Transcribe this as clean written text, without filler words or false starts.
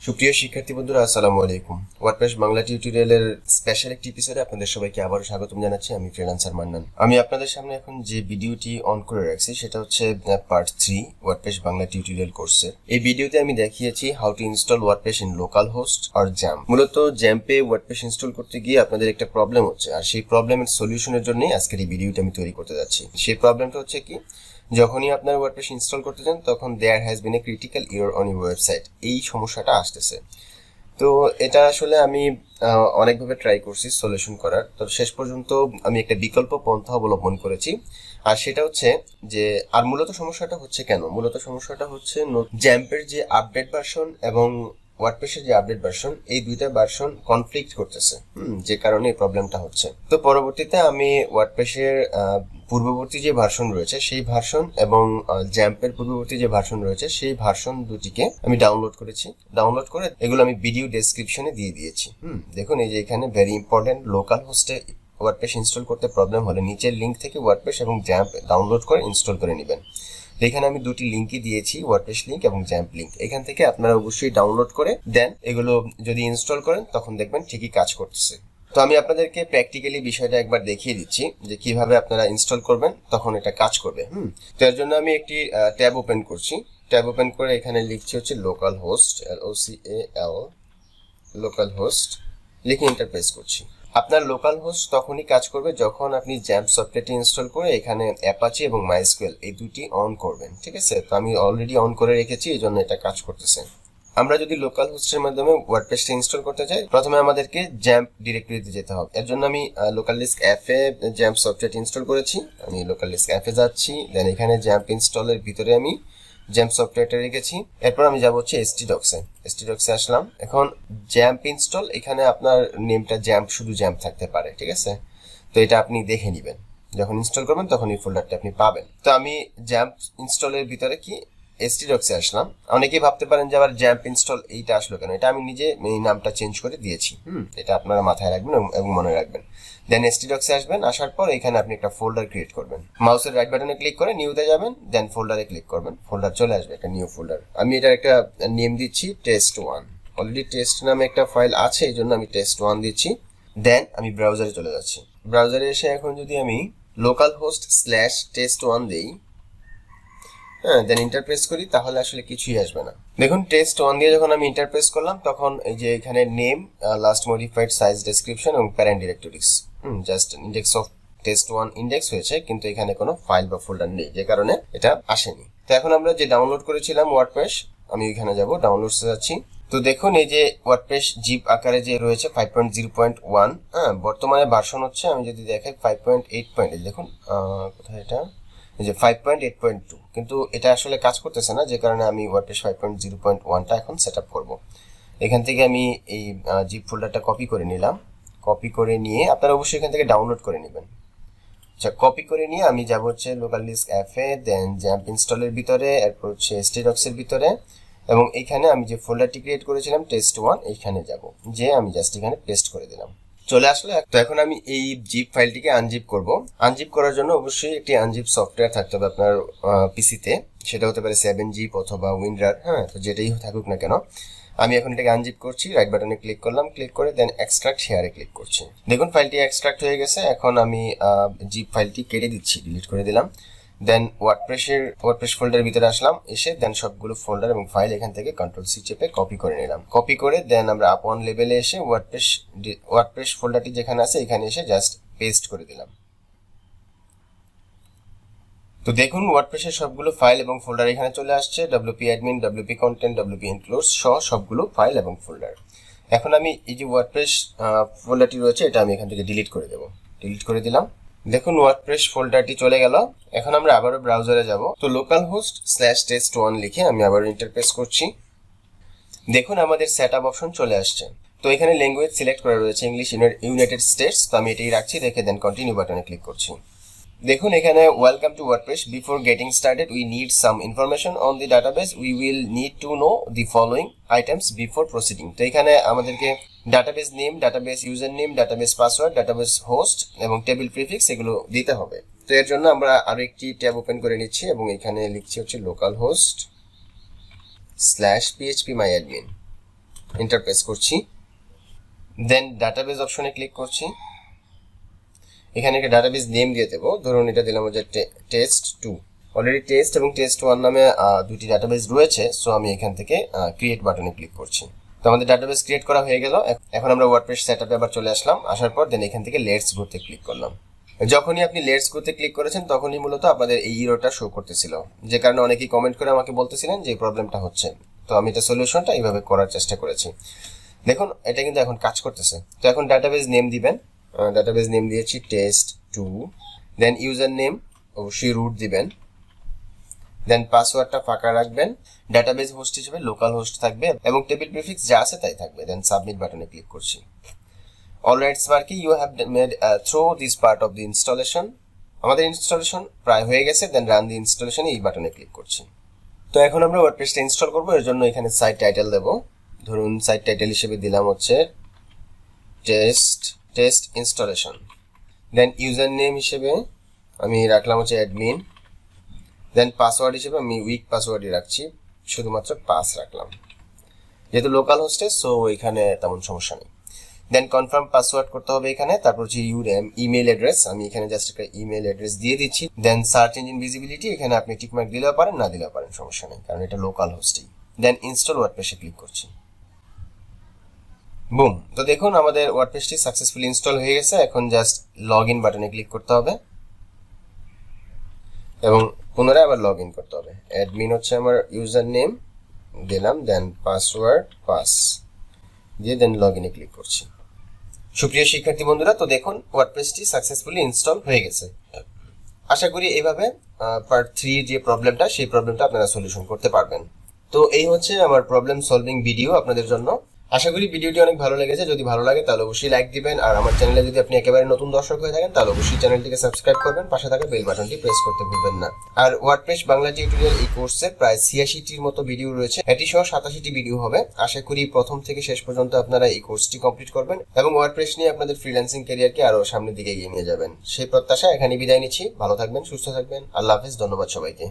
সুপ্রিয় শিক্ষার্থী বন্ধুরা, আসসালামু আলাইকুম। ওয়ার্ডপ্রেস বাংলা টিউটোরিয়ালের স্পেশাল একটি এপিসোডে আপনাদের সবাইকে আবারও স্বাগতম জানাচ্ছি। আমি ফ্রিল্যান্সার মান্নান। আমি আপনাদের সামনে এখন যে ভিডিওটি অন করে রাখছি সেটা হচ্ছে পার্ট 3 ওয়ার্ডপ্রেস বাংলা টিউটোরিয়াল কোর্সের। এই ভিডিওতে আমি দেখিয়েছি how to install WordPress in local host or XAMPP. মূলত জ্যাম্পে ওয়ার্ডপ্রেস ইনস্টল করতে গিয়ে আপনাদের একটা প্রবলেম হচ্ছে, আর সেই প্রবলেমের সলিউশনের জন্যই আজকের এই ভিডিওটা আমি তৈরি করতে যাচ্ছি। সেই প্রবলেমটা হচ্ছে কি, যখনই আপনার ওয়ার্ডপ্রেস ইনস্টল করতে যান তখন there has been a critical error on your website, এই সমস্যাটা আসতেছে। তো এটা আসলে আমি অনেকভাবে ট্রাই করছি সলিউশন করার, তো শেষ পর্যন্ত আমি একটা বিকল্প পন্থা অবলম্বন করেছি। আর সেটা হচ্ছে যে, আর মূলত সমস্যাটা হচ্ছে মূলত সমস্যাটা হচ্ছে জ্যাম্পের যে আপডেট ভার্সন এবং ওয়ার্ডপ্রেসের যে আপডেট ভার্সন, এই দুইটা ভার্সন কনফ্লিক্ট করতেছে, যে কারণে এই প্রবলেমটা হচ্ছে। তো পরবর্তীতে আমি ওয়ার্ডপ্রেসের পূর্ববর্তী যে ভার্সন রয়েছে সেই ভার্সন এবং জ্যাম্পের পূর্ববর্তী যে ভার্সন রয়েছে সেই ভার্সন দুটিকে আমি ডাউনলোড করেছি। ডাউনলোড করে এগুলো আমি ভিডিও ডেসক্রিপশনে দিয়ে দিয়েছি। দেখুন, এই যে এখানে ভেরি ইম্পর্টেন্ট, লোকাল হোস্টে ওয়ার্ডপ্রেস ইনস্টল করতে প্রবলেম হলে নিচের লিঙ্ক থেকে ওয়ার্ডপ্রেস এবং জ্যাম্প ডাউনলোড করে ইনস্টল করে নেবেন। এখানে আমি দুটি লিঙ্কই দিয়েছি, ওয়ার্ডপ্রেস লিঙ্ক এবং জ্যাম্প লিঙ্ক। এখান থেকে আপনারা অবশ্যই ডাউনলোড করে দেন এগুলো যদি ইনস্টল করেন তখন দেখবেন ঠিকই কাজ করতেছে। তো আমি আপনাদেরকে প্র্যাকটিক্যালি বিষয়টা একবার দেখিয়ে দিচ্ছি যে কিভাবে আপনারা ইনস্টল করবেন, তখন এটা কাজ করবে। তো এর জন্য আমি একটি ট্যাব ওপেন করছি। ট্যাব ওপেন করে এখানে লিখছি হচ্ছে local host, LOCAL, local host লিখে ইন্টারপ্রেস করছি। আপনার লোকাল হোস্ট তখনই কাজ করবে যখন আপনি জ্যাম্প সফটওয়্যারটি ইনস্টল করে এখানে অ্যাপাচি এবং মাইস্কুয়েল এই দুটি অন করবেন, ঠিক আছে? তো আমি অলরেডি অন করে রেখেছি, এই জন্য এটা কাজ করতেছে। আমরা যদি লোকাল হোস্টের মাধ্যমে ওয়ার্ডপ্রেসটা ইনস্টল করতে চাই, প্রথমে আমাদেরকে জ্যাম্প ডিরেক্টরিতে যেতে হবে। এর জন্য আমি লোকাল ডিস্ক অ্যাপে জ্যাম্প সফটওয়্যারটি ইনস্টল করেছি। আমি লোকাল ডিস্ক অ্যাপে যাচ্ছি, দেন এখানে জ্যাম্প ইনস্টলের ভিতরে আমি জ্যাম্প সফটওয়্যারটা রেখেছি। এরপর আমি যাবো হচ্ছে এসটিডক্সে আসলাম। এখন জ্যাম্প ইনস্টল, এখানে আপনার নেমটা জ্যাম্প, শুধু জ্যাম্প থাকতে পারে, ঠিক আছে? তো এটা আপনি দেখে নেবেন, যখন ইনস্টল করবেন তখন এই ফোল্ডারটা আপনি পাবেন। তো আমি জ্যাম্প ইনস্টলের ভিতরে কি এসটিডক্সে আসলাম। অনেকেই ভাবতে পারেন যে আবার জ্যাম্প ইনস্টল এইটা আসলো কেন, এটা আমি নিজে এই নামটা চেঞ্জ করে দিয়েছি। এটা আপনারা মাথায় রাখবেন এবং মনে রাখবেন। দেন এসটিডক্সে আসবেন, আসার পর এখানে আপনি একটা ফোল্ডার ক্রিয়েট করবেন। মাউসের রাইট বাটনে ক্লিক করে নিউতে যাবেন, দেন ফোল্ডারে ক্লিক করবেন, ফোল্ডার চলে আসবে, একটা নিউ ফোল্ডার। আমি এটার একটা নেম দিচ্ছি test1। অলরেডি টেস্ট নামে একটা ফাইল আছে, এই জন্য আমি test1 দিচ্ছি। দেন আমি ব্রাউজারে চলে যাচ্ছি। ব্রাউজারে এসে এখন যদি আমি localhost/test1 দিই, দেন ইন্টারপ্রেস করি, তাহলে আসলে কিছুই আসবে না। দেখুন, test1 দিয়ে যখন আমি ইন্টারপ্রেস করলাম তখন এই যে এখানে name, last modified size, description এবং parent directories, just index of test1 index হয়েছে, কিন্তু এখানে কোনো ফাইল বা ফোল্ডার নেই, যে কারণে এটা আসেনি। তো এখন আমরা যে ডাউনলোড করেছিলাম ওয়ার্ডপ্রেস, আমি এখানে যাব, ডাউনলোডসে যাচ্ছি। তো দেখুন, এই যে ওয়ার্ডপ্রেস জিপ আকারে যে রয়েছে 5.0.1, বর্তমানে ভার্সন হচ্ছে, আমি যদি দেখাই 5.8. দেখুন কোথায় এটা, এই যে 5.8.2, কিন্তু এটা আসলে কাজ করতেছে না, যে কারণে আমি ওয়ার্ডপ্রেস 5.0.1টা এখন সেট আপ করবো। এখান থেকে আমি এই জিপ ফোল্ডারটা কপি করে নিলাম। কপি করে নিয়ে আপনারা অবশ্যই এখান থেকে ডাউনলোড করে নেবেন। আচ্ছা, কপি করে নিয়ে আমি যাব হচ্ছে লোকাল ডিস্ক অ্যাপে, দেন জ্যাম্প ইনস্টলের ভিতরে, এরপর হচ্ছে এসটিডক্সের ভিতরে, এবং এইখানে আমি যে ফোল্ডারটি ক্রিয়েট করেছিলাম test1, এইখানে যাব, যে আমি জাস্ট এখানে পেস্ট করে দিলাম, চলে আসলো। তো এখন আমি এই জিপ ফাইলটিকে আনজিপ করব। আনজিপ করার জন্য অবশ্যই একটি আনজিপ সফটওয়্যার থাকতে হবে আপনার পিসিতে, সেটা হতে পারে 7zip অথবা উইন্ডার, তো যেটাই থাকুক না কেন। আমি এখন এটাকে আনজিপ করছি, রাইট বাটনে ক্লিক করলাম, ক্লিক করে দেন এক্সট্রাক্ট হেয়ারে ক্লিক করছি। দেখুন, ফাইলটি এক্সট্রাক্ট হয়ে গেছে। এখন আমি জিপ ফাইলটি কেটে দিচ্ছি, ডিলিট করে দিলাম। দেন ওয়ার্ডপ্রেস ফোল্ডারের ভিতরে আসলাম, এসে দেন সবগুলো ফোল্ডার এবং ফাইল এখান থেকে Ctrl+C চেপে কপি করে নিলাম। কপি করে দেন আমরা আপন লেভেলে এসে ওয়ার্ডপ্রেস ফোল্ডারটি যেখানে আছে এখানে এসে জাস্ট পেস্ট করে দিলাম। তো দেখুন, ওয়ার্ডপ্রেসের সবগুলো ফাইল এবং ফোল্ডার এখানে চলে আসছে, WP admin, WP content, WP includes সহ সবগুলো ফাইল এবং ফোল্ডার। এখন আমি এই যে ওয়ার্ডপ্রেস ফোল্ডারটি রয়েছে, এটা আমি এখান থেকে ডিলিট করে দেব। ডিলিট করে দিলাম। দেখুন, ওয়ার্ডপ্রেস ফোল্ডারটি চলে গেল। এখন আমরা আবারও ব্রাউজারে যাব। তো localhost/test1 লিখে আমি আবারও ইন্টারপ্রেস করছি। দেখুন, আমাদের সেটআপ অপশন চলে আসছে। তো এখানে ল্যাঙ্গুয়েজ সিলেক্ট করা রয়েছে ইংলিশ ইউনাইটেড স্টেটস, তো আমি এটাই রাখছি, রেখে দেন কন্টিনিউ বাটনে ক্লিক করছি। দেখুন, এখানে welcome to WordPress, before getting started we need some information on the database, we will need to know the following items before proceeding. তো এখানে আমাদেরকে database name, database user name, database password, database host এবং table prefix এগুলো দিতে হবে। তো এর জন্য আমরা আরো একটি ট্যাব ওপেন করে নিচ্ছি এবং এখানে লিখছি হচ্ছে localhost/phpMyAdmin। এন্টার প্রেস করছি, দেন ডাটাবেস অপশনে ক্লিক করছি। এখানে একটা ডাটাবেস নেম দিয়ে দেবো, ধরুন এটা দিলাম হচ্ছে টেস্ট 2। অলরেডি টেস্ট এবং টেস্ট 1 নামে দুটি ডাটাবেস রয়েছে, সো আমি এখান থেকে ক্রিয়েট বাটনে ক্লিক করছি। তো আমাদের ডাটাবেস ক্রিয়েট করা হয়ে গেল। এখন আমরা ওয়ার্ডপ্রেস সেটআপে আবার চলে আসলাম, আসার পর দেন এখান থেকে লেটস গোতে ক্লিক করলাম। যখনই আপনি লেটস গোতে ক্লিক করেছেন তখনই মূলত আপনাদের এই ইরোটা শো করতেছিল, যে কারণে অনেকেই কমেন্ট করে আমাকে বলতেছিলেন যে এই প্রবলেমটা হচ্ছে। তো আমি এটা সলিউশনটা এইভাবে করার চেষ্টা করেছি। দেখুন এটা কিন্তু এখন কাজ করতেছে। তো এখন ডাটাবেস নেম দিবেন, ডাটাবেস নেম দিয়েছি টেস্ট2, দেন ইউজার নেম অবশ্যই রুট দিবেন, দেন পাসওয়ার্ডটা ফাঁকা রাখবেন, ডাটাবেস হোস্ট হিসেবে লোকাল হোস্ট থাকবে এবং টেবিল প্রিফিক্স যা আছে তাই থাকবে। দেন সাবমিট বাটনে ক্লিক করছি। Alright Sparky, you have made through this part of the installation. আমাদের ইনস্টলেশন প্রায় হয়ে গেছে। দেন রান দি ইনস্টলেশন এই বাটনে ক্লিক করছি। তো এখন আমরা ওয়ার্ডপ্রেসটা ইনস্টল করবো, এর জন্য এখানে সাইট টাইটেল দেবো। ধরুন সাইট টাইটেল হিসেবে দিলাম হচ্ছে test installation. Then user name হিসেবে আমি রাখলাম হচ্ছে অ্যাডমিন। দেন পাসওয়ার্ড হিসেবে আমি উইক পাসওয়ার্ডই রাখছি, শুধুমাত্র পাস রাখলাম, যেহেতু লোকাল হোস্টে সো এখানে তেমন সমস্যা নেই। দেন কনফার্ম পাসওয়ার্ড করতে হবে এখানে। তারপর হচ্ছে ইমেল অ্যাড্রেস, আমি এখানে জাস্ট একটা ইমেল অ্যাড্রেস দিয়ে দিচ্ছি। দেন সার্চ ইঞ্জিন ভিজিবিলিটি, এখানে আপনি টিকমার্ক দিলেও পারেন না দিলেও পারেন, সমস্যা নেই, কারণ এটা লোকাল হোস্টেই। দেন ইনস্টল ওয়ার্ডপ্রেসে ক্লিক করছি। বুম, তো দেখুন আমাদের ওয়ার্ডপ্রেসটি সাকসেসফুলি ইনস্টল হয়ে গেছে। এখন জাস্ট লগ ইন বাটনে ক্লিক করতে হবে এবং পুনরায় আবার লগ ইন করতে হবে। অ্যাডমিন হচ্ছে আমার ইউজার নেম দিলাম, দেন পাসওয়ার্ড পাস দিয়ে দেন লগ ইনে ক্লিক করছি। সুপ্রিয় শিক্ষার্থী বন্ধুরা, তো দেখুন ওয়ার্ডপ্রেসটি সাকসেসফুলি ইনস্টল হয়ে গেছে। আশা করি এইভাবে পার্ট 3 যে প্রবলেমটা, সেই প্রবলেমটা আপনারা সলিউশন করতে পারবেন। তো এই হচ্ছে আমার প্রবলেম সলভিং ভিডিও আপনাদের জন্য। আশা করি ভিডিওটি অনেক ভালো লেগেছে। যদি ভালো লাগে তাহলে অবশ্যই লাইক দিবেন, আর আমার চ্যানেলে যদি আপনি একেবারে নতুন দর্শক হয়ে থাকেন তাহলে অবশ্যই চ্যানেলটিকে সাবস্ক্রাইব করবেন, পাশে থাকা বেল বাটনটি প্রেস করতে ভুলবেন না। আর ওয়ার্ডপ্রেস বাংলা টিউটোরিয়াল এই কোর্সে প্রায় 86টির মতো ভিডিও রয়েছে, এটি সহ 87টি ভিডিও হবে। আশা করি প্রথম থেকে শেষ পর্যন্ত আপনারা এই কোর্সটি কমপ্লিট করবেন এবং ওয়ার্ডপ্রেস নিয়ে আপনাদের ফ্রিল্যান্সিং ক্যারিয়ারকে আরো সামনের দিকে এগিয়ে নিয়ে যাবেন। সেই প্রত্যাশা এখানে বিদায় নিচ্ছি। ভালো থাকবেন, সুস্থ থাকবেন। আল্লাহ হাফেজ, ধন্যবাদ সবাইকে।